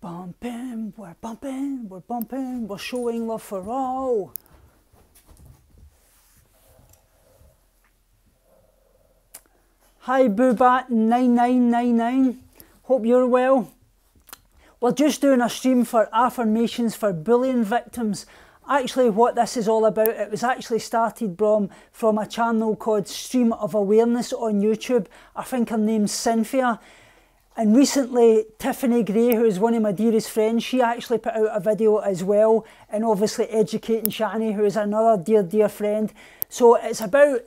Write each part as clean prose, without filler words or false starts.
bumping, we're showing love for all. Hi Boobat9999, hope you're well. We're just doing a stream for affirmations for bullying victims. Actually what this is all about, it was actually started from a channel called Stream of Awareness on YouTube. I think her name's Cynthia. And recently, Tiffany Gray, who is one of my dearest friends, she actually put out a video as well, and obviously Educating Shani, who is another dear friend. So it's about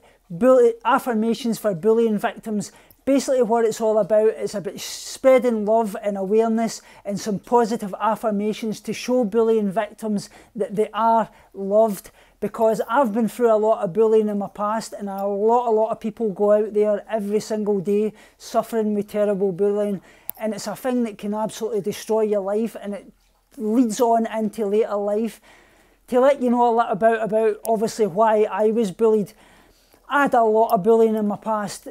affirmations for bullying victims. Basically what it's all about is about spreading love and awareness and some positive affirmations to show bullying victims that they are loved. Because I've been through a lot of bullying in my past, and a lot of people go out there every single day suffering with terrible bullying, and it's a thing that can absolutely destroy your life, and it leads on into later life. To let you know a little about obviously why I was bullied, I had a lot of bullying in my past.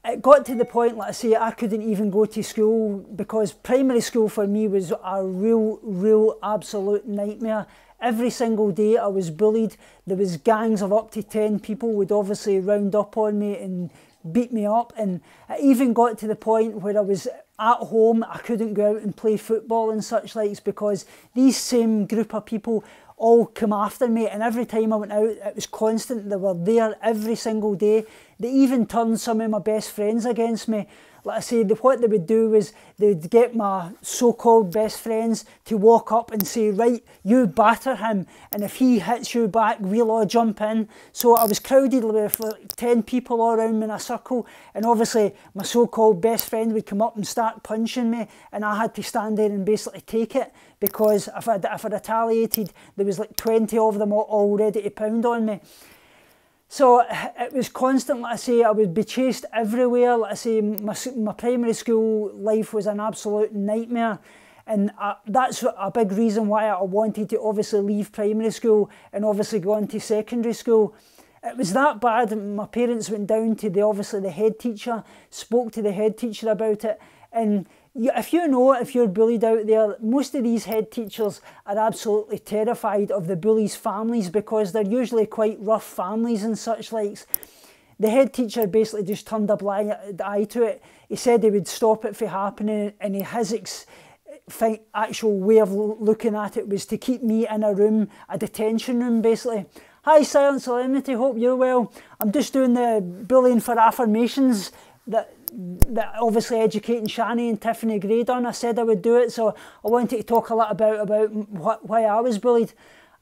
It got to the point, like I say, I couldn't even go to school because primary school for me was a real absolute nightmare. Every single day I was bullied. There was gangs of up to 10 people would obviously round up on me and beat me up, and it even got to the point where I was at home, I couldn't go out and play football and such likes because these same group of people all come after me, and every time I went out it was constant. They were there every single day. They even turned some of my best friends against me. Like I said, what they would do was they'd get my so-called best friends to walk up and say, right, you batter him, and if he hits you back, we'll all jump in. So I was crowded with like 10 people all around me in a circle, and obviously my so-called best friend would come up and start punching me, and I had to stand there and basically take it, because if I retaliated, there was like 20 of them all ready to pound on me. So it was constant, like I say, I would be chased everywhere. Like I say, my primary school life was an absolute nightmare. And that's a big reason why I wanted to obviously leave primary school and obviously go into secondary school. It was that bad. My parents went down to the head teacher, spoke to the head teacher about it. And if you're bullied out there, most of these head teachers are absolutely terrified of the bullies' families because they're usually quite rough families and such likes. The head teacher basically just turned a blind eye to it. He said he would stop it from happening, and his actual way of looking at it was to keep me in a room, a detention room basically. Hi Silent Solemnity, hope you're well. I'm just doing the bullying for affirmations that obviously Educating Shani and Tiffany Gray done. I said I would do it, so I wanted to talk a lot about why I was bullied.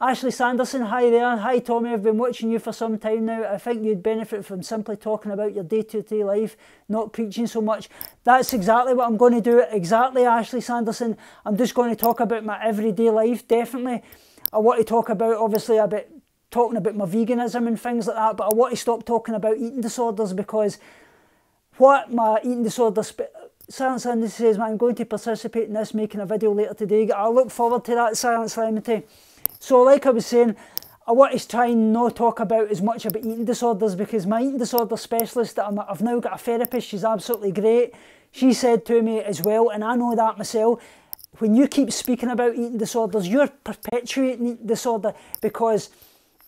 Ashley Sanderson, hi there. Hi Tommy, I've been watching you for some time now. I think you'd benefit from simply talking about your day-to-day life, not preaching so much. That's exactly what I'm going to do. Exactly, Ashley Sanderson. I'm just going to talk about my everyday life, definitely. I want to talk about, obviously, talking about my veganism and things like that, but I want to stop talking about eating disorders because what my eating disorder... Silent Solemnity says, I'm going to participate in this, making a video later today. I look forward to that, Silent Solemnity. So like I was saying, I want to try and not talk about as much about eating disorders because my eating disorder specialist, I've now got a therapist, she's absolutely great. She said to me as well, and I know that myself, when you keep speaking about eating disorders, you're perpetuating eating disorder because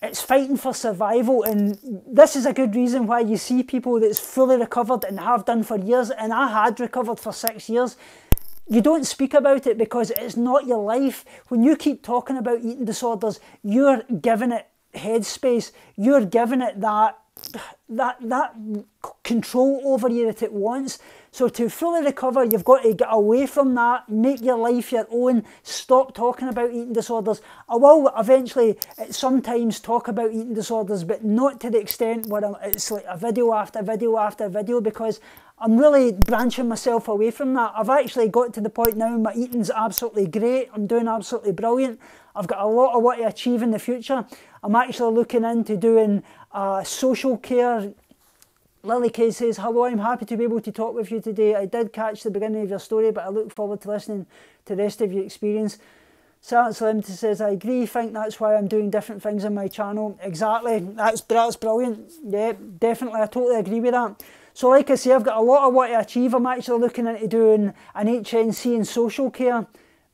it's fighting for survival, and this is a good reason why you see people that's fully recovered and have done for years, and I had recovered for 6 years. You don't speak about it because it's not your life. When you keep talking about eating disorders, you're giving it headspace. You're giving it that control over you that it wants. So to fully recover, you've got to get away from that, make your life your own, stop talking about eating disorders. I will eventually sometimes talk about eating disorders, but not to the extent where it's like a video after video after video, because I'm really branching myself away from that. I've actually got to the point now my eating's absolutely great. I'm doing absolutely brilliant. I've got a lot I want to achieve in the future. I'm actually looking into doing social care. Lily Kay says, hello, I'm happy to be able to talk with you today. I did catch the beginning of your story, but I look forward to listening to the rest of your experience. Silent Solemnity says, I agree, think that's why I'm doing different things on my channel. Exactly, that's brilliant. Yeah, definitely, I totally agree with that. So like I say, I've got a lot I want to achieve. I'm actually looking into doing an HNC in social care.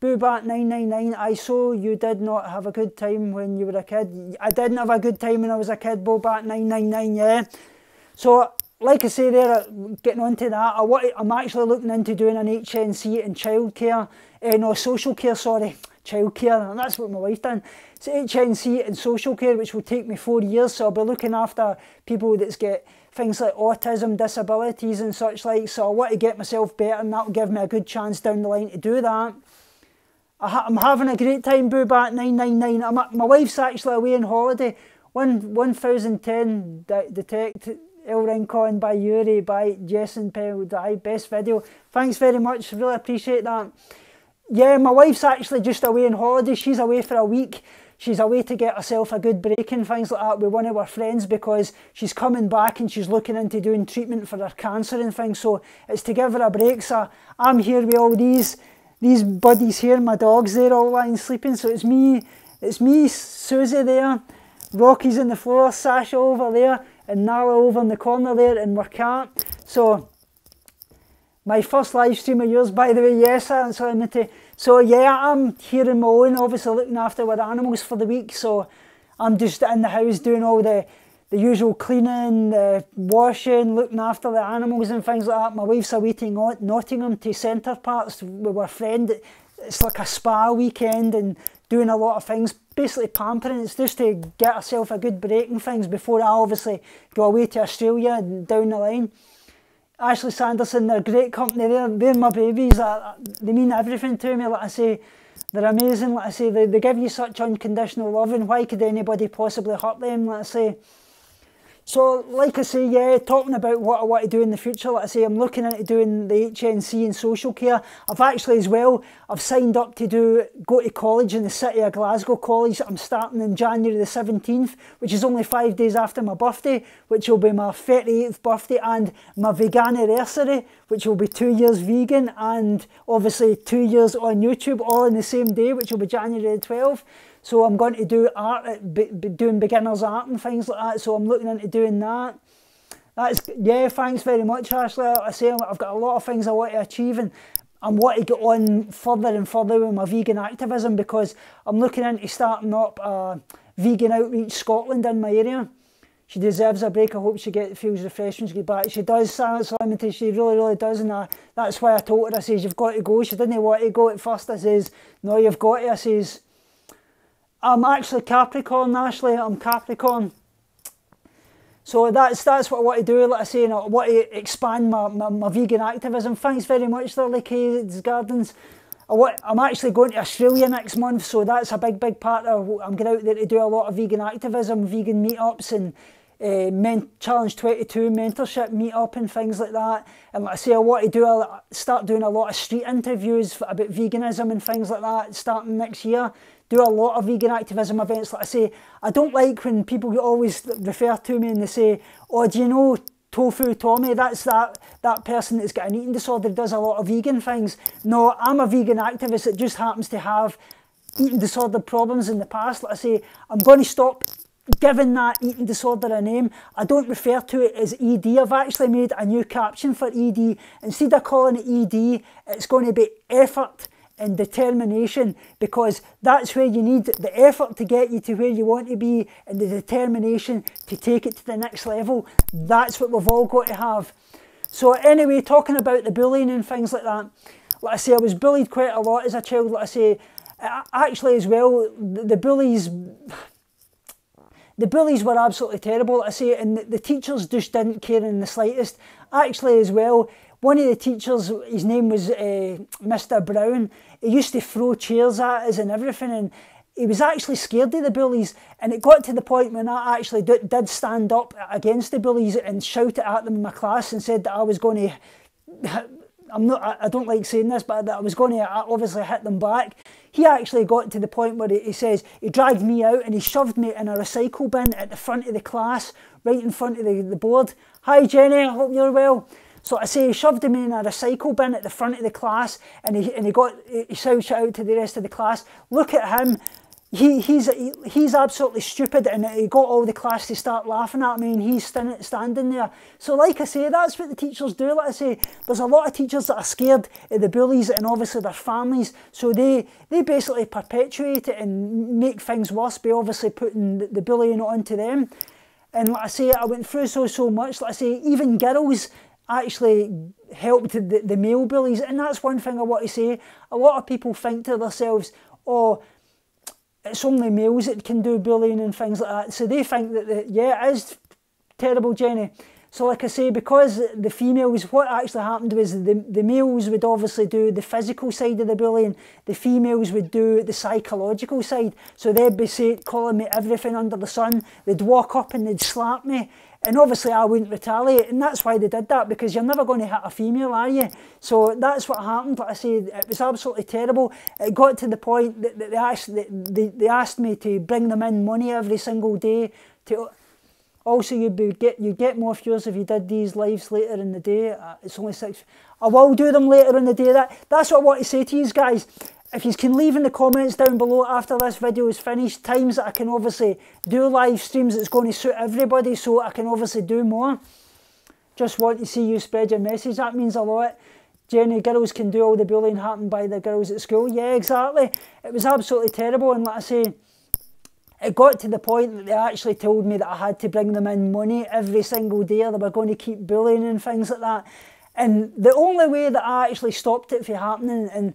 Boobat999, I saw you did not have a good time when you were a kid. I didn't have a good time when I was a kid, Boobat999, yeah. So, like I say there, getting on to that, I'm actually looking into doing an HNC in childcare, no, social care, sorry, childcare, and that's what my wife done. It's HNC in social care, which will take me 4 years, so I'll be looking after people that's get things like autism, disabilities and such like, so I want to get myself better, and that'll give me a good chance down the line to do that. I'm having a great time, Boobat999. My wife's actually away on holiday. 1010 Detect El Rincon by Yuri, by Jason Pell, best video. Thanks very much, really appreciate that. Yeah, my wife's actually just away on holiday. She's away for a week. She's away to get herself a good break and things like that with one of her friends, because she's coming back and she's looking into doing treatment for her cancer and things. So it's to give her a break. So I'm here with all these buddies here, my dogs there all lying sleeping. So it's me, Susie there, Rocky's on the floor, Sasha over there, and Nala over in the corner there, and we're cat. So my first live stream of yours, by the way, yes, Unlimited. So yeah, I'm here on my own, obviously looking after our animals for the week. So I'm just in the house doing all the usual cleaning, washing, looking after the animals and things like that. My wife's away to Nottingham to Centre Parks with her friend. It's like a spa weekend and doing a lot of things, basically pampering. It's just to get herself a good break and things before I obviously go away to Australia and down the line. Ashley Sanderson, they're great company, they're my babies, they mean everything to me, like I say, they're amazing, like I say, they give you such unconditional love, and why could anybody possibly hurt them, like I say. So, like I say, yeah, talking about what I want to do in the future, like I say, I'm looking into doing the HNC in social care. I've actually as well, I've signed up to go to college in the City of Glasgow College. I'm starting on January the 17th, which is only 5 days after my birthday, which will be my 38th birthday, and my veganiversary, which will be 2 years vegan, and obviously 2 years on YouTube, all in the same day, which will be January the 12th. So I'm going to do art, doing beginners art and things like that. So I'm looking into doing that. Yeah, thanks very much, Ashley. I say I've got a lot of things I want to achieve, and I want to get on further and further with my vegan activism, because I'm looking into starting up Vegan Outreach Scotland in my area. She deserves a break. I hope she feels refreshed when she gets back. She does, Silence Limited. She really, really does, and that's why I told her. I says, you've got to go. She didn't want to go at first. I says, no, you've got to. I says, I'm actually Capricorn, Ashley. I'm Capricorn. So that's what I want to do, like I say, and I want to expand my vegan activism. Thanks very much, Lily K's Gardens. I'm actually going to Australia next month, so that's a big part of, I'm going out there to do a lot of vegan activism, vegan meetups, and Challenge 22 mentorship meetup and things like that. And like I say, I want to start doing a lot of street interviews about veganism and things like that starting next year. Do a lot of vegan activism events. Like I say, I don't like when people always refer to me and they say, oh, do you know Tofu Tommy? That's that person that's got an eating disorder, does a lot of vegan things. No, I'm a vegan activist that just happens to have eating disorder problems in the past. Like I say, I'm going to stop giving that eating disorder a name. I don't refer to it as ED. I've actually made a new caption for ED. Instead of calling it ED, it's going to be effort and determination, because that's where you need the effort to get you to where you want to be, and the determination to take it to the next level. That's what we've all got to have. So anyway, talking about the bullying and things like that, like I say, I was bullied quite a lot as a child. Like I say, actually as well, the bullies were absolutely terrible, like I say, and the teachers just didn't care in the slightest. Actually as well, one of the teachers, his name was Mr. Brown, he used to throw chairs at us and everything, and he was actually scared of the bullies, and it got to the point when I actually did stand up against the bullies and shout at them in my class and said that I was going to, I don't like saying this, but that I was going to obviously hit them back. He actually got to the point where he says, he dragged me out and he shoved me in a recycle bin at the front of the class, right in front of the board. Hi Jenny, I hope you're well. So I say he shoved him in a recycle bin at the front of the class, and he shouted out to the rest of the class, look at him, he's absolutely stupid, and he got all the class to start laughing at me, and he's standing there. So like I say, that's what the teachers do. Like I say, there's a lot of teachers that are scared of the bullies and obviously their families, so they basically perpetuate it and make things worse by obviously putting the bullying onto them. And like I say, I went through so much. Like I say, even girls actually helped the male bullies, and that's one thing I want to say. A lot of people think to themselves, oh, it's only males that can do bullying and things like that. So they think that, yeah, it is terrible, Jenny. So like I say, because the females, what actually happened was the males would obviously do the physical side of the bullying, the females would do the psychological side. So they'd be calling me everything under the sun, they'd walk up and they'd slap me, and obviously I wouldn't retaliate, and that's why they did that, because you're never going to hit a female, are you? So that's what happened. Like I say, it was absolutely terrible. It got to the point that they asked me to bring them in money every single day. Also, you'd get more views if you did these lives later in the day. It's only 6. I will do them later in the day. That's what I want to say to you guys. If you can leave in the comments down below after this video is finished, times that I can obviously do live streams that's going to suit everybody, so I can obviously do more. Just want to see you spread your message. That means a lot. Jenny, girls can do all the bullying happened by the girls at school. Yeah, exactly. It was absolutely terrible, and like I say, it got to the point that they actually told me that I had to bring them in money every single day, or they were going to keep bullying and things like that. And the only way that I actually stopped it from happening, and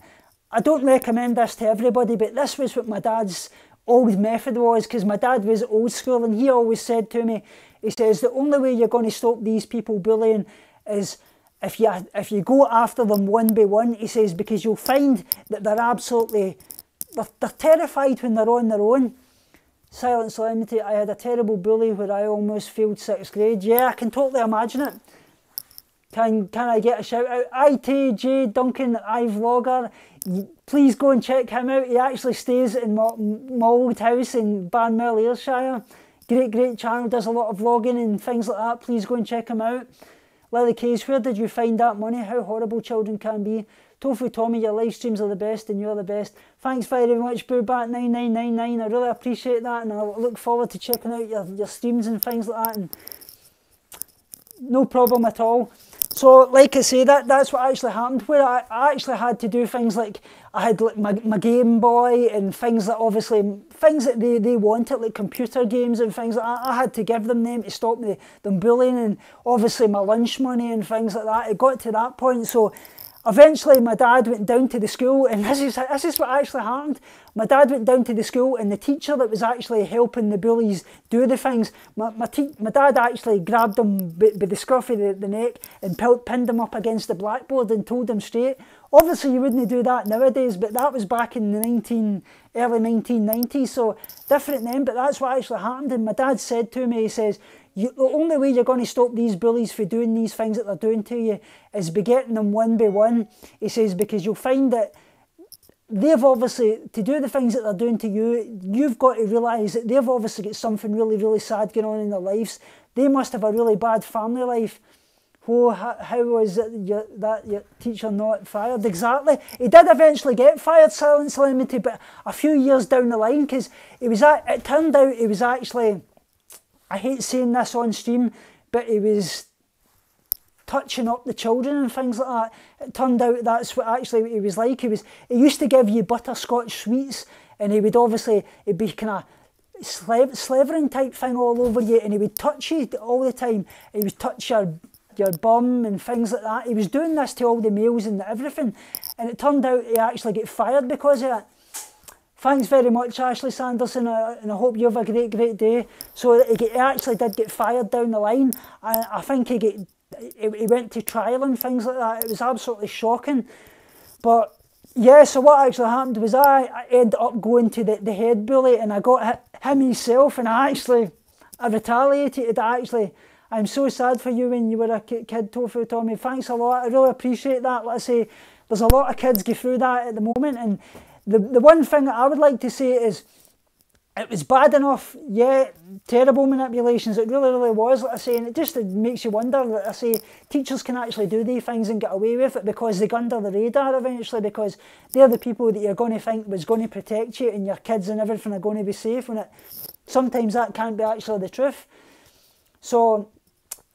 I don't recommend this to everybody, but this was what my dad's old method was, because my dad was old school, and he always said to me, he says, the only way you're going to stop these people bullying is if you go after them one by one, he says, because you'll find that they're terrified when they're on their own. Silent Solemnity, I had a terrible bully where I almost failed 6th grade. Yeah, I can totally imagine it. Can I get a shout out? ITJ Duncan, iVlogger. Please go and check him out. He actually stays in my old house in Barnmill, Ayrshire. Great channel, does a lot of vlogging and things like that. Please go and check him out. Lily Case, where did you find that money? How horrible children can be. Tofu Tommy, your live streams are the best and you're the best. Thanks very much, BooBat9999. I really appreciate that, and I look forward to checking out your streams and things like that. And no problem at all. So, like I say, that's what actually happened, where I actually had to do things like, I had like my Game Boy and things that obviously, things that they wanted, like computer games and things like that. I had to give them to stop them bullying, and obviously my lunch money and things like that. It got to that point, so eventually my dad went down to the school, and this is what actually happened. My dad went down to the school, and the teacher that was actually helping the bullies do the things, my dad actually grabbed him by the scruff of the neck and pinned him up against the blackboard and told him straight. Obviously you wouldn't do that nowadays, but that was back in the early 1990s, so different then, but that's what actually happened. And my dad said to me, he says, the only way you're going to stop these bullies from doing these things that they're doing to you is by getting them one by one. He says, because you'll find that they've obviously, to do the things that they're doing to you, you've got to realise that they've obviously got something really sad going on in their lives. They must have a really bad family life. Oh, how was it that your teacher not fired? Exactly. He did eventually get fired, Silent Solemnity, but a few years down the line, because it turned out he was actually, I hate saying this on stream, but he was touching up the children and things like that. It turned out that's what actually he was like. He used to give you butterscotch sweets, and he would obviously, it'd be kind of slavering type thing all over you, and he would touch you all the time. He would touch your bum and things like that. He was doing this to all the males and everything, and it turned out he actually get fired because of it. Thanks very much, Ashley Sanderson, and I hope you have a great day. So he actually did get fired down the line. I think he went to trial and things like that. It was absolutely shocking. But yeah, so what actually happened was I ended up going to the head bully, and I got him himself, and I retaliated. I'm so sad for you when you were a kid, Tofu Tommy. Thanks a lot. I really appreciate that. Let's say there's a lot of kids go through that at the moment, and the one thing that I would like to say is, it was bad enough, yeah, terrible manipulations, it really, really was, like I say, and it makes you wonder, like I say, teachers can actually do these things and get away with it because they go under the radar eventually, because they're the people that you're going to think was going to protect you and your kids and everything are going to be safe, when sometimes that can't be actually the truth. So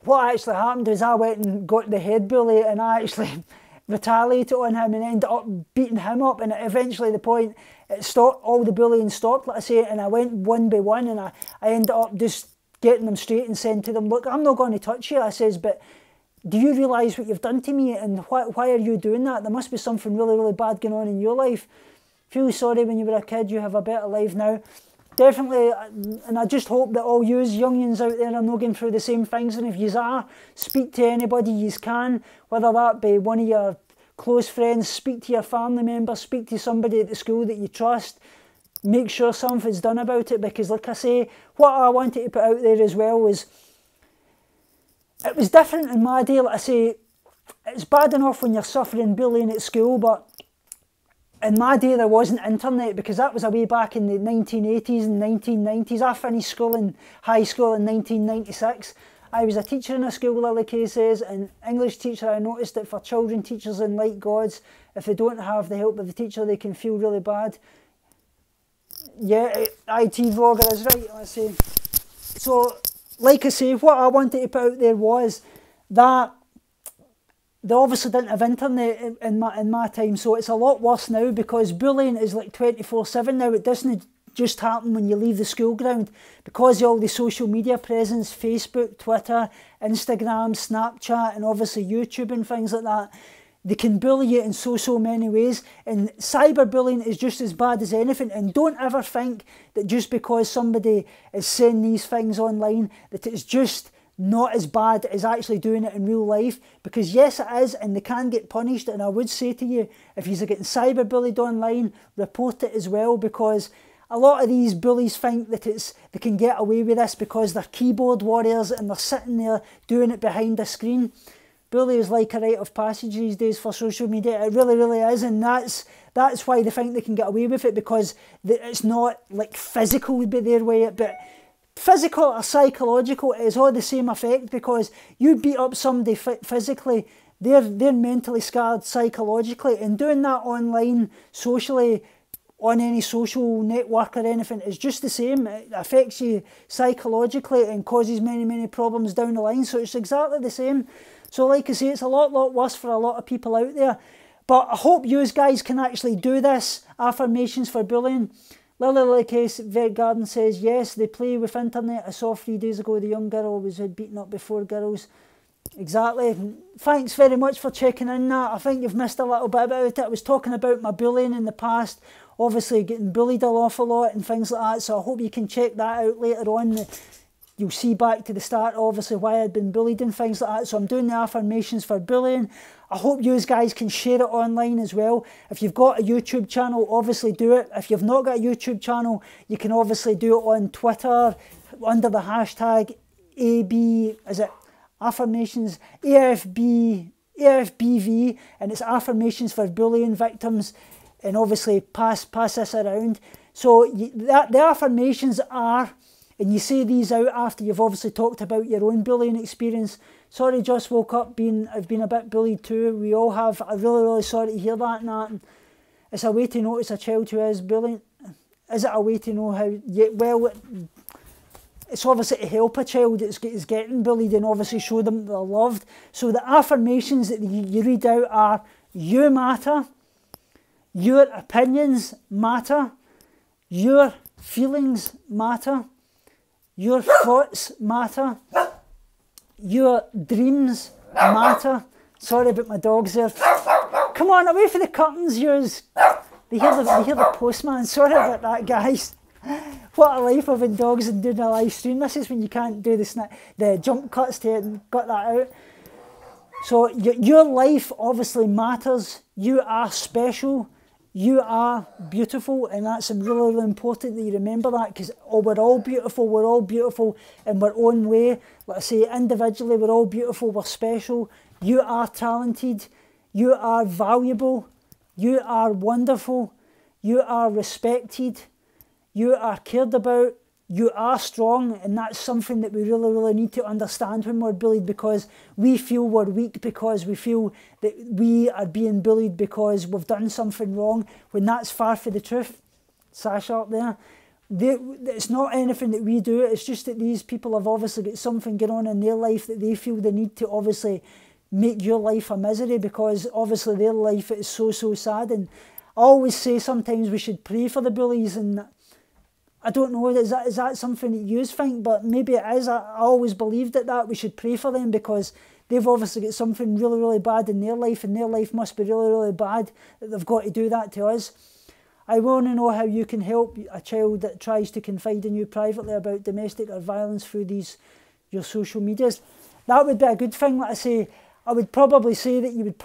what actually happened is I went and got the head bully and I actually retaliated on him and ended up beating him up, and eventually the point it stopped, all the bullying stopped, like I say, and I went one by one and I ended up just getting them straight and saying to them, look, I'm not going to touch you, I says, but do you realise what you've done to me, and why are you doing that? There must be something really, really bad going on in your life. Feel sorry when you were a kid, you have a better life now. Definitely, and I just hope that all you youngins out there are not going through the same things, and if you are, speak to anybody you can, whether that be one of your close friends, speak to your family members, speak to somebody at the school that you trust, make sure something's done about it, because like I say, what I wanted to put out there as well was, it was different in my day, like I say, it's bad enough when you're suffering bullying at school, but in my day there wasn't internet, because that was a way back in the 1980s and 1990s. I finished school in high school in 1996. I was a teacher in a school, Lily Kay says, and English teacher. I noticed that for children, teachers and like gods, if they don't have the help of the teacher, they can feel really bad. Yeah, IT vlogger is right, I say. So, like I say, what I wanted to put out there was that they obviously didn't have internet in my time, so it's a lot worse now, because bullying is like 24/7 now. It doesn't just happen when you leave the school ground, because of all the social media presence, Facebook, Twitter, Instagram, Snapchat, and obviously YouTube and things like that. They can bully you in so many ways, and cyberbullying is just as bad as anything. And don't ever think that just because somebody is saying these things online that it's just not as bad as actually doing it in real life, because yes it is, and they can get punished. And I would say to you, if you're getting cyberbullied online, report it as well, because a lot of these bullies think that they can get away with this because they're keyboard warriors and they're sitting there doing it behind a screen. Bullying is like a rite of passage these days for social media. It really, really is, and that's why they think they can get away with it, because it's not like physical would be their way, but physical or psychological, it is all the same effect, because you beat up somebody physically, they're mentally scarred psychologically, and doing that online, socially, on any social network or anything is just the same. It affects you psychologically and causes many problems down the line, so it's exactly the same. So like I say, it's a lot worse for a lot of people out there, but I hope you guys can actually do this, affirmations for bullying. Lily Case Vet Garden says, yes, they play with internet. I saw 3 days ago the young girl was beaten up before girls. Exactly. Thanks very much for checking in that. I think you've missed a little bit about it. I was talking about my bullying in the past, obviously getting bullied an awful lot and things like that, so I hope you can check that out later on. You'll see back to the start, obviously, why I'd been bullied and things like that. So I'm doing the affirmations for bullying. I hope you guys can share it online as well. If you've got a YouTube channel, obviously do it. If you've not got a YouTube channel, you can obviously do it on Twitter under the hashtag Affirmations, AFBV, and it's affirmations for bullying victims, and obviously pass this around. So the affirmations are, and you say these out after you've obviously talked about your own bullying experience. Sorry, just woke up, I've been a bit bullied too. We all have. I'm really sorry to hear that. And it's a way to notice a child who is bullying. Is it a way to know how? Well, it's obviously to help a child that's getting bullied and obviously show them they're loved. So the affirmations that you read out are: you matter, your opinions matter, your feelings matter, your thoughts matter, your dreams matter. Sorry about my dogs there. Come on, away from the curtains, yours. They hear the postman. Sorry about that, guys. What a life having dogs and doing a live stream. This is when you can't do the jump cuts to it and got that out. So your life obviously matters. You are special. You are beautiful, and that's really important that you remember that, because we're all beautiful in our own way. Like I say, individually we're all beautiful, we're special. You are talented, you are valuable, you are wonderful, you are respected, you are cared about, you are strong, and that's something that we really, really need to understand when we're bullied, because we feel we're weak, because we feel that we are being bullied because we've done something wrong, when that's far from the truth. Sasha up there. It's not anything that we do, it's just that these people have obviously got something going on in their life that they feel the need to obviously make your life a misery, because obviously their life is so, so sad. And I always say sometimes we should pray for the bullies, and I don't know, is that something that you think? But maybe it is. I always believed that we should pray for them, because they've obviously got something really, really bad in their life, and their life must be really, really bad that they've got to do that to us. I want to know how you can help a child that tries to confide in you privately about domestic or violence through your social medias. That would be a good thing. Like I say, I would probably say that you would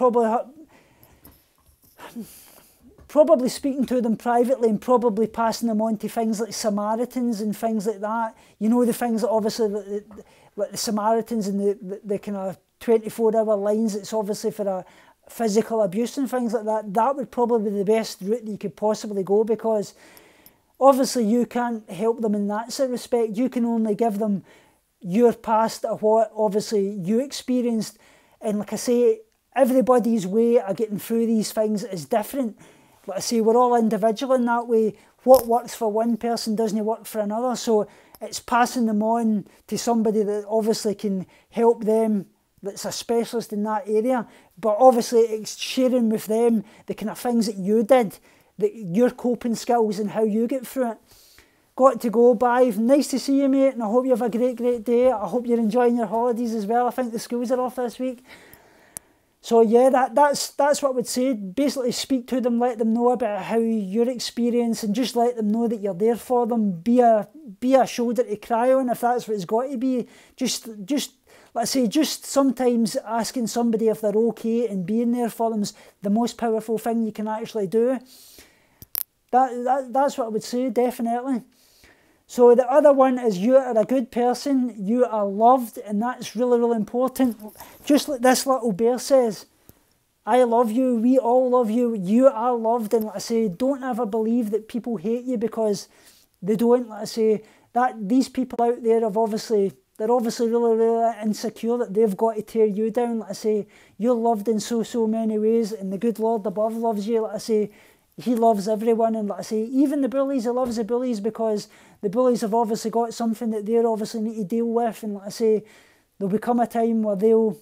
probably speaking to them privately and probably passing them on to things like Samaritans and things like that. You know, the things that obviously, like the Samaritans and the kind of 24-hour lines, it's obviously for a physical abuse and things like that. That would probably be the best route that you could possibly go, because obviously you can't help them in that sort of respect. You can only give them your past of what obviously you experienced. And like I say, everybody's way of getting through these things is different. Like I say, we're all individual in that way. What works for one person doesn't work for another. So it's passing them on to somebody that obviously can help them, that's a specialist in that area. But obviously it's sharing with them the kind of things that you did, your coping skills and how you get through it. Got to go, bye. Nice to see you, mate, and I hope you have a great, great day. I hope you're enjoying your holidays as well. I think the schools are off this week. So yeah, that's what I would say. Basically speak to them, let them know about how your experience, and just let them know that you're there for them. Be a shoulder to cry on if that's what it's got to be. Just let's say, just sometimes asking somebody if they're okay and being there for them is the most powerful thing you can actually do. That's what I would say, definitely. So the other one is you are a good person, you are loved, and that's really, really important. Just like this little bear says, I love you, we all love you, you are loved. And like I say, don't ever believe that people hate you, because they don't. Like I say, that these people out there have obviously, they're obviously really, really insecure that they've got to tear you down. Like I say, you're loved in so, so many ways, and the good Lord above loves you. Like I say, he loves everyone, and like I say, even the bullies, he loves the bullies, because the bullies have obviously got something that they're obviously need to deal with. And like I say, there'll become a time where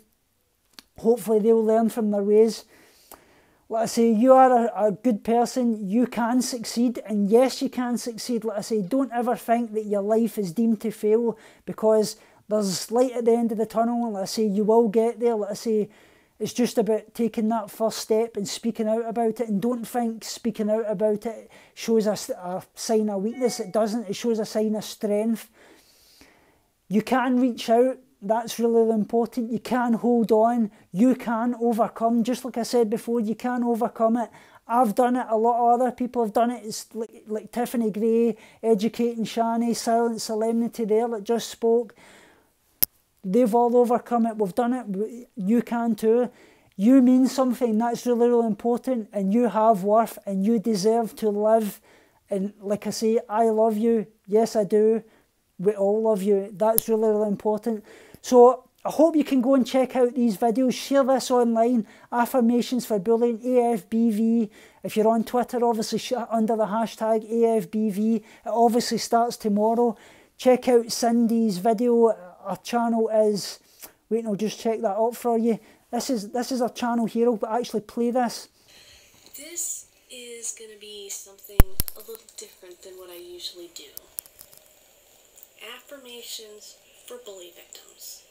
hopefully they'll learn from their ways. Like I say, you are a good person, you can succeed, and yes, you can succeed. Like I say, don't ever think that your life is deemed to fail, because there's light at the end of the tunnel, and like I say, you will get there. Like I say, it's just about taking that first step and speaking out about it. And don't think speaking out about it shows a sign of weakness. It doesn't. It shows a sign of strength. You can reach out. That's really important. You can hold on. You can overcome. Just like I said before, you can overcome it. I've done it. A lot of other people have done it. It's like Tiffany Gray, Educating Shani, Silent Solemnity there that just spoke. They've all overcome it. We've done it. You can too. You mean something. That's really, really important. And you have worth, and you deserve to live. And like I say, I love you. Yes, I do. We all love you. That's really, really important. So I hope you can go and check out these videos. Share this online. Affirmations for Bullying, AFBV. If you're on Twitter, obviously under the hashtag AFBV. It obviously starts tomorrow. Check out Cindy's video. Our channel is, wait, I'll just check that up for you. This is our channel here. I'll actually play this. This is going to be something a little different than what I usually do. Affirmations for bully victims.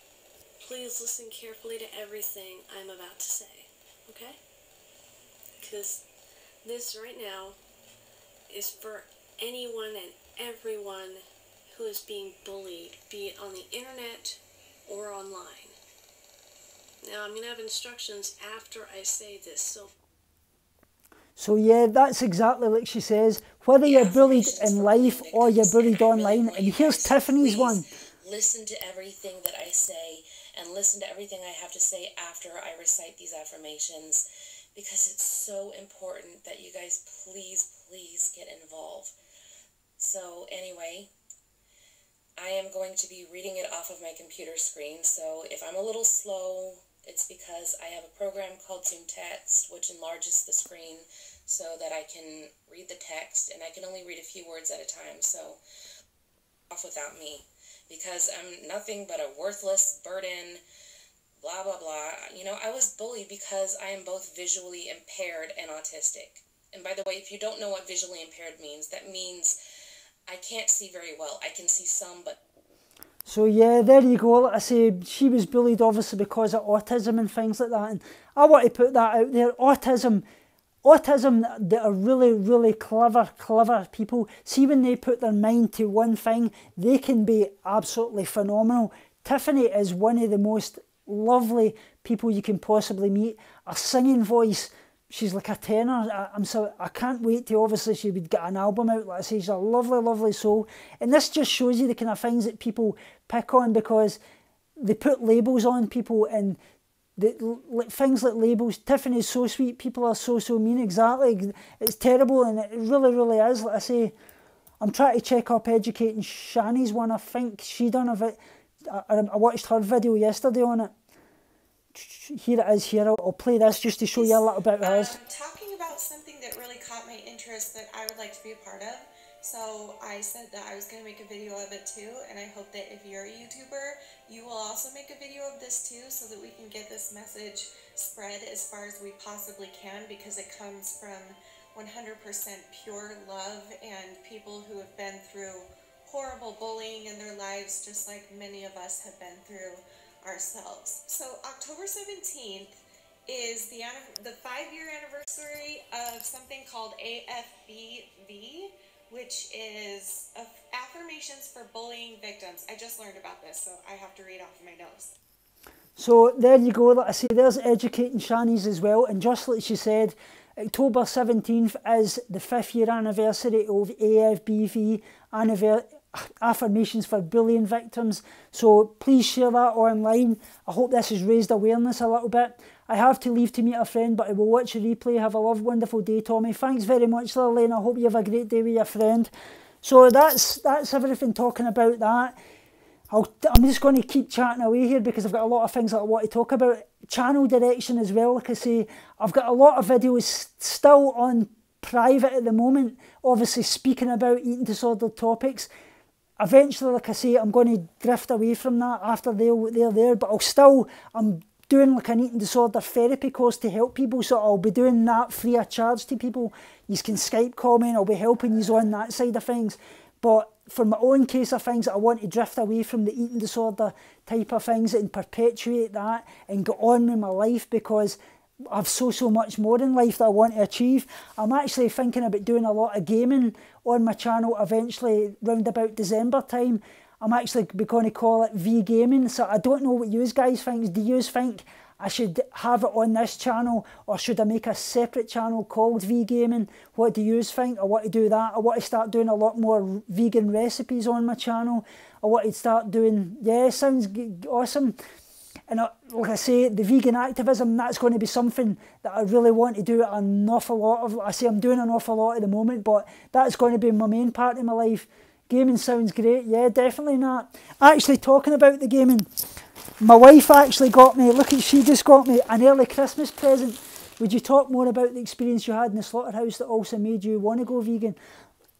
Please listen carefully to everything I'm about to say, okay? Because this right now is for anyone and everyone who is being bullied, be it on the internet or online. Now, I'm going to have instructions after I say this, So yeah, that's exactly like she says. Whether you're bullied in life or you're bullied online. And here's Tiffany's one. Listen to everything that I say, and listen to everything I have to say after I recite these affirmations, because it's so important that you guys please get involved. So anyway, I am going to be reading it off of my computer screen. So if I'm a little slow, it's because I have a program called Zoom Text, which enlarges the screen so that I can read the text, and I can only read a few words at a time. So off without me, because I'm nothing but a worthless burden, blah, blah, blah. You know, I was bullied because I am both visually impaired and autistic. And by the way, if you don't know what visually impaired means, that means I can't see very well. I can see some, but... So yeah, there you go. Like I say, she was bullied obviously because of autism and things like that. And I want to put that out there. Autism, they are really, really clever people. See, when they put their mind to one thing, they can be absolutely phenomenal. Tiffany is one of the most lovely people you can possibly meet. A singing voice. She's like a tenor. I can't wait to, obviously, she would get an album out. Like I say, she's a lovely, lovely soul. And this just shows you the kind of things that people pick on, because they put labels on people, and things like labels. Tiffany's so sweet, people are so mean. Exactly. It's terrible, and it really, really is. Like I say, I'm trying to check up Educating Shani's one. I think she done of it. I watched her video yesterday on it. Here it is here. I'll play this just to show you a little bit of hers. Talking about something that really caught my interest that I would like to be a part of. So I said that I was going to make a video of it too, and I hope that if you're a YouTuber, you will also make a video of this too, so that we can get this message spread as far as we possibly can, because it comes from 100% pure love and people who have been through horrible bullying in their lives, just like many of us have been through ourselves. So October 17th is the 5-year anniversary of something called AFBV, which is Affirmations for Bullying Victims. I just learned about this, so I have to read off of my notes. So there you go. Like I say, there's Educating Shani's as well. And just like she said, October 17th is the 5th year anniversary of AFBV, Affirmations for Bullying Victims. So please share that online. I hope this has raised awareness a little bit. I have to leave to meet a friend, but I will watch the replay. Have a wonderful day, Tommy. Thanks very much, Lorraine. I hope you have a great day with your friend. So that's everything talking about that. I'm just going to keep chatting away here because I've got a lot of things that I want to talk about. Channel direction as well. Like I say, I've got a lot of videos still on private at the moment, obviously speaking about eating disorder topics. Eventually, like I say, I'm going to drift away from that after they're there, but I'm doing like an eating disorder therapy course to help people, so I'll be doing that free of charge to people. You can Skype call me and I'll be helping you on that side of things. But for my own case of things, I want to drift away from the eating disorder type of things and perpetuate that and go on with my life, because I've so much more in life that I want to achieve. I'm actually thinking about doing a lot of gaming on my channel eventually round about December time. I'm actually going to call it V Gaming. So I don't know what you guys think. Do you think I should have it on this channel, or should I make a separate channel called V Gaming? What do you think? I want to do that. I want to start doing a lot more vegan recipes on my channel. I want to start doing, yeah, sounds awesome. And like I say, the vegan activism, that's going to be something that I really want to do an awful lot of. I say I'm doing an awful lot at the moment, but that's going to be my main part of my life. Gaming sounds great. Yeah, definitely not. Actually, talking about the gaming, my wife actually got me, she just got me an early Christmas present. Would you talk more about the experience you had in the slaughterhouse that also made you want to go vegan?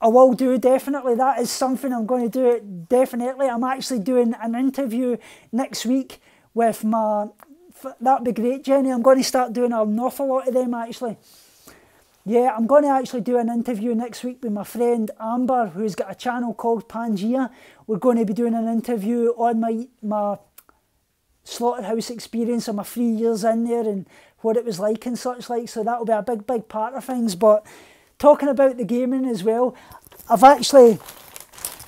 I will do, definitely. That is something I'm going to do, it definitely. I'm actually doing an interview next week with that'd be great, Jenny. I'm going to start doing an awful lot of them, actually. Yeah, I'm going to actually do an interview next week with my friend Amber, who's got a channel called Pangea. We're going to be doing an interview on my slaughterhouse experience of my 3 years in there and what it was like and such like. So that'll be a big part of things. But talking about the gaming as well, I've actually,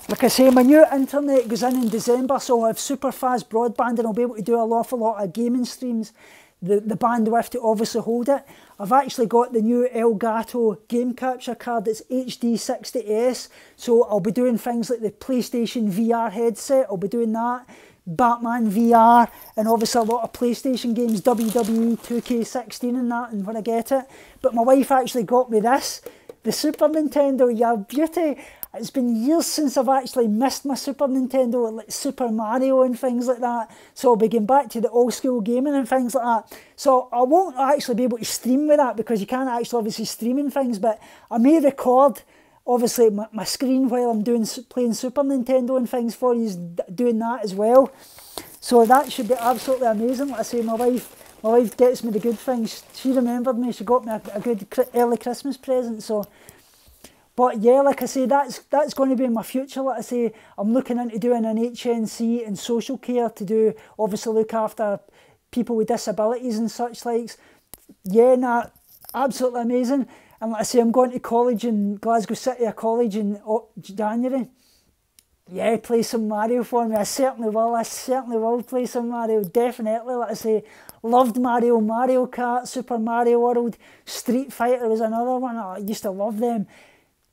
like I say, my new internet goes in December, so I'll have super fast broadband and I'll be able to do an awful lot of gaming streams. The bandwidth to obviously hold it. I've actually got the new Elgato game capture card. It's HD 60S, so I'll be doing things like the PlayStation VR headset. I'll be doing that, Batman VR, and obviously a lot of PlayStation games, WWE 2K16 and that, and when I get it. But my wife actually got me this, the Super Nintendo, yeah, beauty. it's been years since I've actually missed my Super Nintendo, like Super Mario and things like that. So I'll be going back to the old school gaming and things like that. So I won't actually be able to stream with that because you can't actually obviously streaming things, but I may record obviously my screen while I'm playing Super Nintendo and things for you, doing that as well. So that should be absolutely amazing. Like I say, my wife gets me the good things. She remembered me. She got me a good early Christmas present. So, but yeah, like I say, that's going to be in my future. Like I say, I'm looking into doing an HNC in social care to do, obviously look after people with disabilities and such likes. Yeah, nah, absolutely amazing. And like I say, I'm going to college in Glasgow City, a college in January. Yeah, play some Mario for me. I certainly will play some Mario, definitely. Like I say, loved Mario, Mario Kart, Super Mario World, Street Fighter was another one. I used to love them.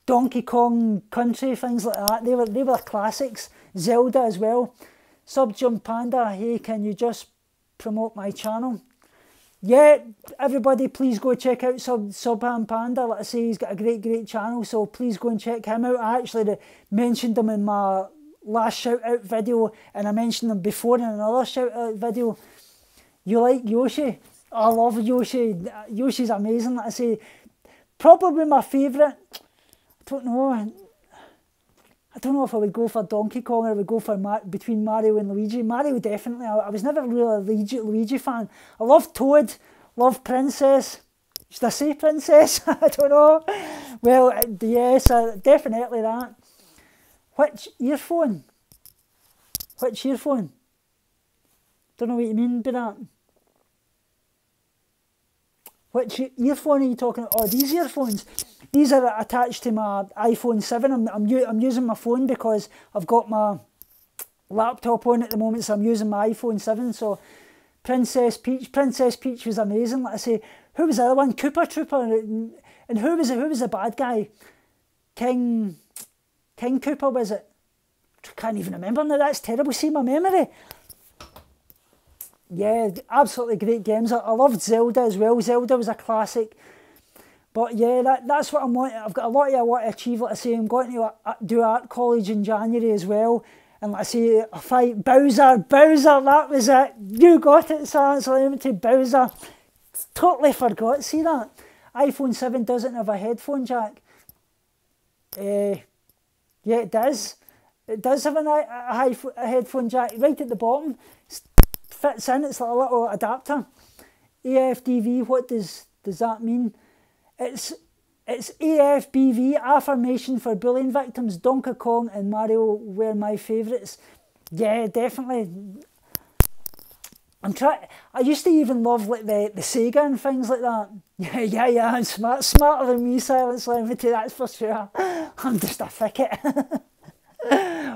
Donkey Kong Country, things like that. They were classics. Zelda as well. Subjump Panda, hey, can you just promote my channel? Yeah, everybody please go check out Subham Panda. Like I say, he's got a great channel, so please go and check him out. I actually mentioned him in my last shout out video, and I mentioned him before in another shout out video. You like Yoshi? I love Yoshi. Yoshi's amazing. Like I say, probably my favourite. I don't know if I would go for Donkey Kong or I would go for between Mario and Luigi. Mario definitely. I was never really a Luigi fan. I love Toad, love Princess. Should I say Princess? I don't know. Well, yes, definitely that. Which earphone? Which earphone? Don't know what you mean by that. Which earphone are you talking about? Oh, these earphones. These are attached to my iPhone 7. I'm using my phone because I've got my laptop on at the moment, so I'm using my iPhone 7. So Princess Peach was amazing. Like I say, who was the other one? Cooper Trooper, and who was the bad guy? King Cooper, was it? I can't even remember now. That's terrible. See my memory. Yeah, absolutely great games. I loved Zelda as well. Zelda was a classic. But yeah, that's what I'm wanting. I've got a lot I want to achieve. Like I say, I'm going to do art college in January as well. And like I say, I fight Bowser, that was it. You got it, Sans Limited, Bowser. Totally forgot, see that? iPhone 7 doesn't have a headphone jack. Yeah, it does. It does have a headphone jack right at the bottom. Fits in, it's like a little adapter. AFBV, what does that mean? It's AFBV, Affirmation for Bullying Victims. Donkey Kong and Mario were my favourites. Yeah, definitely. I used to even love like the Sega and things like that. Yeah, I'm smarter than me, Silence Limited, that's for sure. I'm just a thicket.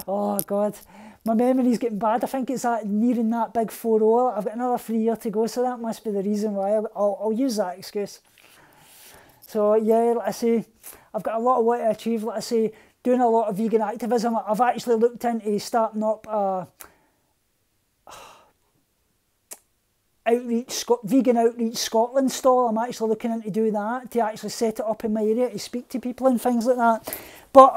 Oh God, my memory's getting bad. I think it's nearing that big 4-0. I've got another 3 years to go, so that must be the reason why. I'll use that excuse. So yeah, like I say, I've got a lot of what to achieve. Like I say, doing a lot of vegan activism. I've actually looked into starting up a vegan outreach Scotland stall. I'm actually looking into do that, to actually set it up in my area to speak to people and things like that. But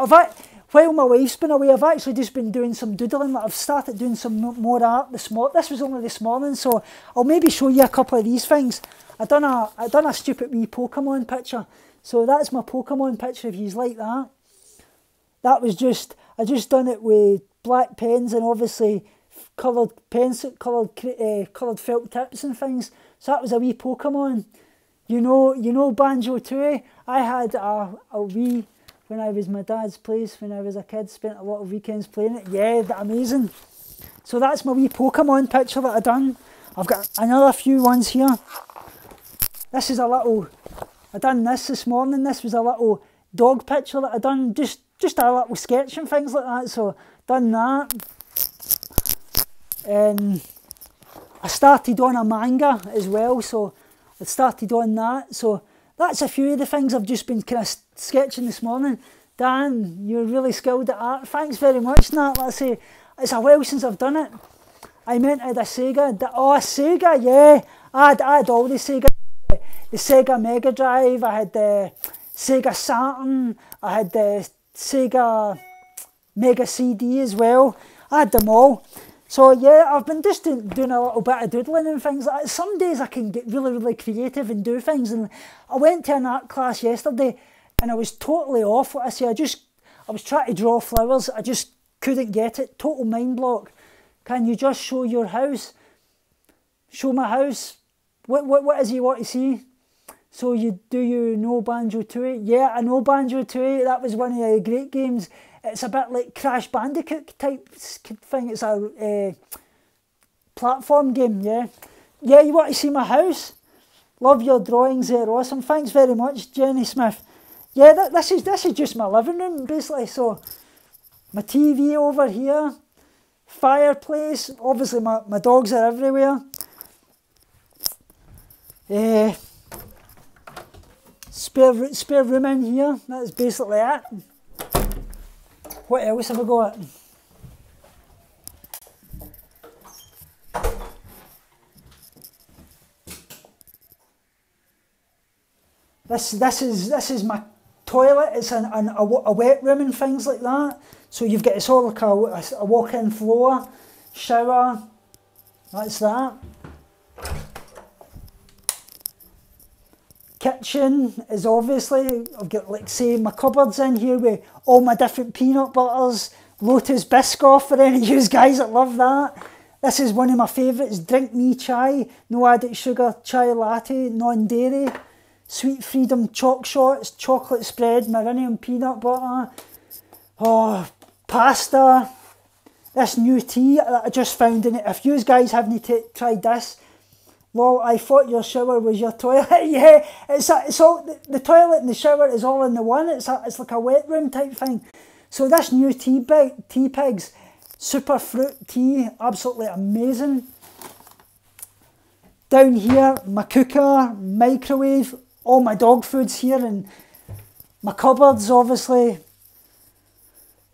while my wife's been away, I've actually just been doing some doodling. Like I've started doing some more art this was only this morning, so I'll maybe show you a couple of these things. I done a stupid wee Pokemon picture. So that's my Pokemon picture, if you like that. That was I just done it with black pens and obviously coloured pencil, coloured felt tips and things. So that was a wee Pokemon. You know Banjo-Tooie? I had a wee, when I was my dad's place, when I was a kid, spent a lot of weekends playing it. Yeah, amazing. So that's my wee Pokemon picture that I done. I've got another few ones here. This is I done this morning. This was a little dog picture that I done, just a little sketch and things like that. So done that. And I started on a manga as well, so I started on that. So that's a few of the things I've just been kind of sketching this morning. Dan, you're really skilled at art. Thanks very much, Nat. Let's say it's a while since I've done it. I meant I had a Sega. A Sega, yeah. I had all the Sega. The Sega Mega Drive. I had the Sega Saturn. I had the Sega Mega CD as well. I had them all. So yeah, I've been just doing a little bit of doodling and things like that. Some days I can get really, really creative and do things. And I went to an art class yesterday and I was totally off. What I say, I was trying to draw flowers. I just couldn't get it. Total mind block. Can you just show your house? Show my house. What is it you want to see? So do you know Banjo-Tooie? Yeah, I know Banjo-Tooie. That was one of the great games. It's a bit like Crash Bandicoot type thing. It's a platform game, yeah. Yeah, you want to see my house? Love your drawings, they're awesome. Thanks very much, Jenny Smith. Yeah, this is just my living room, basically. So, my TV over here, fireplace. Obviously, my dogs are everywhere. Spare room in here. That's basically it. What else have I got? This is my toilet. It's a wet room and things like that. So it's all like a walk-in floor, shower. That's that. Kitchen is obviously, I've got like say my cupboards in here with all my different peanut butters, Lotus Biscoff for any of you guys that love that. This is one of my favourites, Drink Me Chai, no added sugar, chai latte, non-dairy, Sweet Freedom chalk shots, chocolate spread, Meridian peanut butter, oh, pasta, this new tea that I just found in it. If you guys haven't tried this, well, I thought your shower was your toilet. Yeah, it's all the toilet and the shower is all in the one. It's like a wet room type thing. So this new tea pigs, super fruit tea, absolutely amazing. Down here, my cooker, microwave, all my dog food's here, and my cupboards obviously.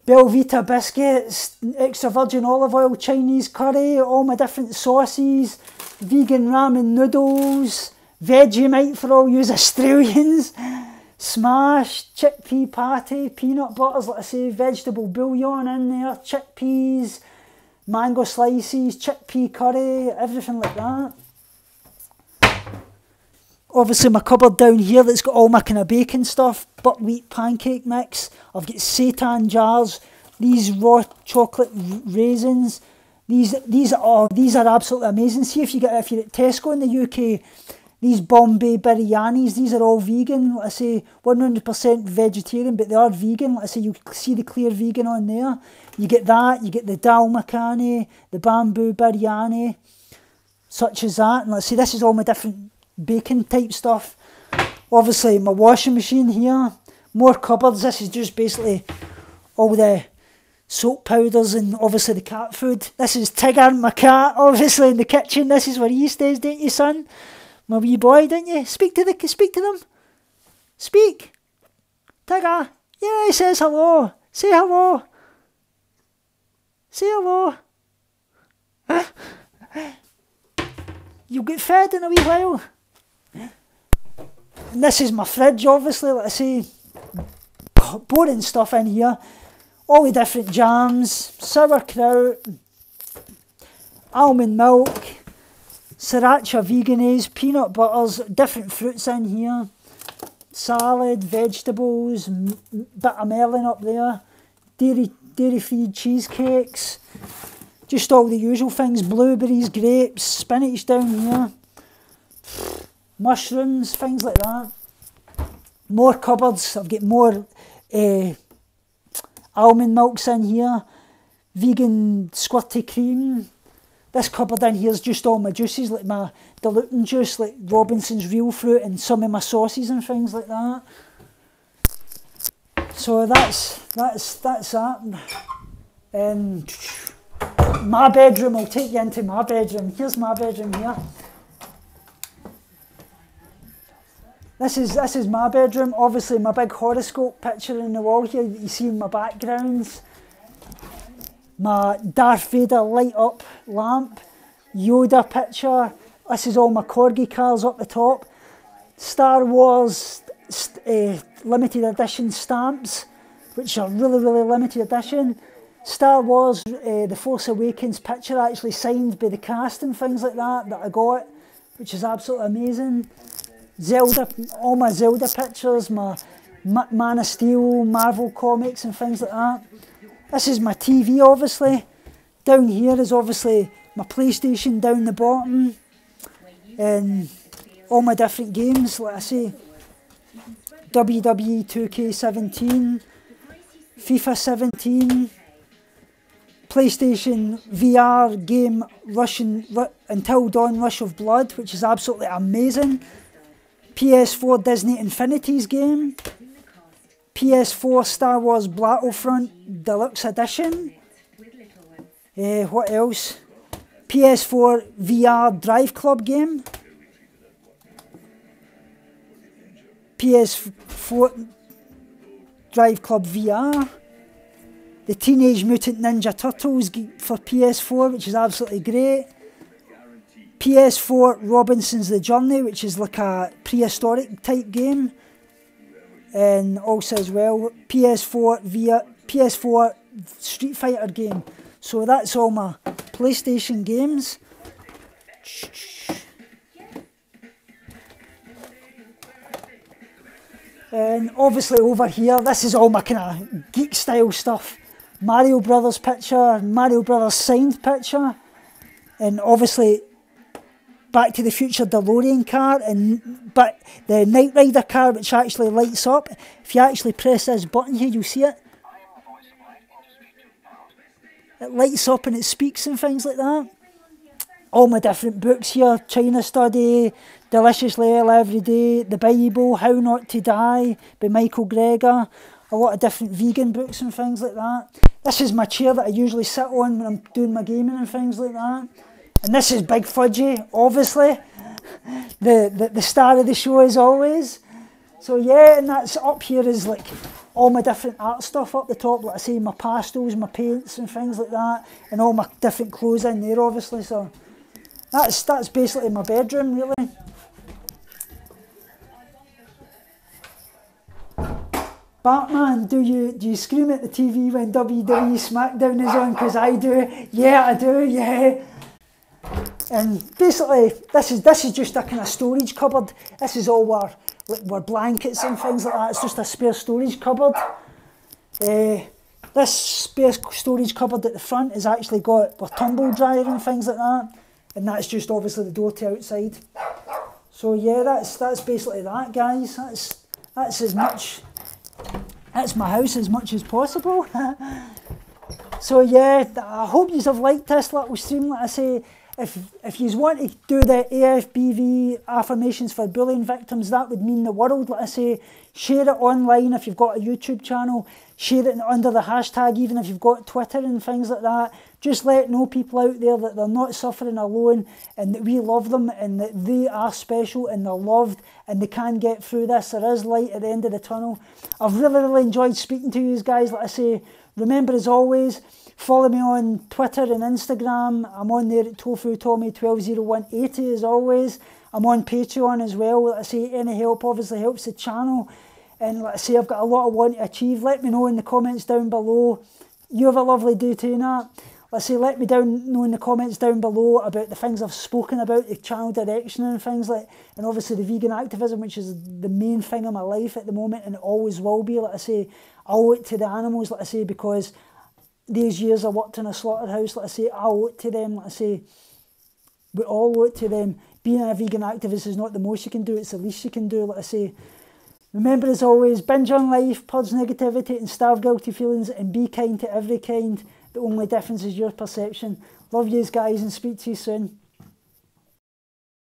Belvita biscuits, extra virgin olive oil, Chinese curry, all my different sauces, vegan ramen noodles, Vegemite for all you Australians, smash, chickpea patty, peanut butters, like I say, vegetable bouillon in there, chickpeas, mango slices, chickpea curry, everything like that. Obviously my cupboard down here that's got all my kind of bacon stuff, buckwheat pancake mix. I've got seitan jars, these raw chocolate raisins. These are absolutely amazing. See if you're at Tesco in the UK, these Bombay biryanis, these are all vegan. Like I say 100% vegetarian, but they are vegan. Like I say, you see the clear vegan on there. You get that, you get the dal makhani, the bamboo biryani, such as that. And let's see, this is all my different bacon type stuff. Obviously my washing machine here, more cupboards. This is just basically all the soap powders and obviously the cat food. This is Tigger, my cat, obviously in the kitchen. This is where he stays, don't you, son? My wee boy, don't you? Speak to them. Speak. Tigger. Yeah, he says hello. Say hello. Say hello. You'll get fed in a wee while. And this is my fridge, obviously, like I say, boring stuff in here. All the different jams, sauerkraut, almond milk, sriracha veganese, peanut butters, different fruits in here, salad, vegetables, bit of melon up there, dairy-free cheesecakes, just all the usual things, blueberries, grapes, spinach down here, mushrooms, things like that. More cupboards, I've got more almond milks in here, vegan squirty cream. This cupboard in here is just all my juices, like my diluting juice, like Robinson's Real Fruit, and some of my sauces and things like that. So that's that. And my bedroom, I'll take you into my bedroom. Here's my bedroom here. This is my bedroom. Obviously my big horoscope picture in the wall here that you see in my backgrounds. My Darth Vader light up lamp, Yoda picture. This is all my corgi cars up the top. Star Wars limited edition stamps. which are really, really limited edition. Star Wars, The Force Awakens picture actually signed by the cast and things like that I got, which is absolutely amazing. Zelda, all my Zelda pictures, my Man of Steel, Marvel comics and things like that. This is my TV, obviously. Down here is obviously my PlayStation down the bottom. And all my different games, like I say, WWE 2K17, FIFA 17, PlayStation VR game Until Dawn Rush of Blood, which is absolutely amazing. PS4 Disney Infinities game. PS4 Star Wars Battlefront Deluxe Edition. What else? PS4 VR Drive Club game. PS4 Drive Club VR. The Teenage Mutant Ninja Turtles for PS4, which is absolutely great. PS4 Robinson's The Journey, which is like a prehistoric type game. And also as well, PS4 Street Fighter game. So that's all my PlayStation games. And obviously over here, this is all my kind of geek style stuff. Mario Brothers picture, Mario Brothers signed picture, and obviously Back to the Future DeLorean car, but the Knight Rider car which actually lights up. If you actually press this button here, you'll see it. It lights up and it speaks and things like that. All my different books here, China Study, Deliciously Ill Every Day, The Bible, How Not to Die by Michael Greger, a lot of different vegan books and things like that. This is my chair that I usually sit on when I'm doing my gaming and things like that. And this is Big Fudgy, obviously, the star of the show as always. So yeah, and that's up here is like all my different art stuff up the top, like I say, my pastels, my paints and things like that, and all my different clothes in there obviously. So that's basically my bedroom really. Batman, do you scream at the TV when WWE SmackDown is on? Because I do. Yeah, I do, yeah. And basically, this is just a kind of storage cupboard. This is all where blankets and things like that. It's just a spare storage cupboard. This spare storage cupboard at the front has actually got a tumble dryer and things like that. And that's just obviously the door to outside. So yeah, that's basically that, guys. That's as much. That's my house as much as possible. So yeah, I hope you have liked this little stream. Like I say, if you want to do the AFBV affirmations for bullying victims, that would mean the world. Like I say, share it online if you've got a YouTube channel. Share it under the hashtag, even if you've got Twitter and things like that. Just let know people out there that they're not suffering alone and that we love them and that they are special and they're loved and they can get through this. There is light at the end of the tunnel. I've really enjoyed speaking to you guys. Like I say, remember as always, follow me on Twitter and Instagram. I'm on there at TofuTommy120180 as always. I'm on Patreon as well. Like I say, any help obviously helps the channel. And like I say, I've got a lot I want to achieve. Let me know in the comments down below. You have a lovely day too, Nat. Let's say, let me know in the comments down below about the things I've spoken about, the channel direction and things like, and obviously the vegan activism, which is the main thing in my life at the moment, and it always will be. Like I say, I owe it to the animals, like I say, because these years I worked in a slaughterhouse, like I say, I owe it to them. Like I say, we all owe it to them. Being a vegan activist is not the most you can do, it's the least you can do. Like I say, remember as always, binge on life, purge negativity and starve guilty feelings, and be kind to every kind. The only difference is your perception. Love yous guys and speak to you soon.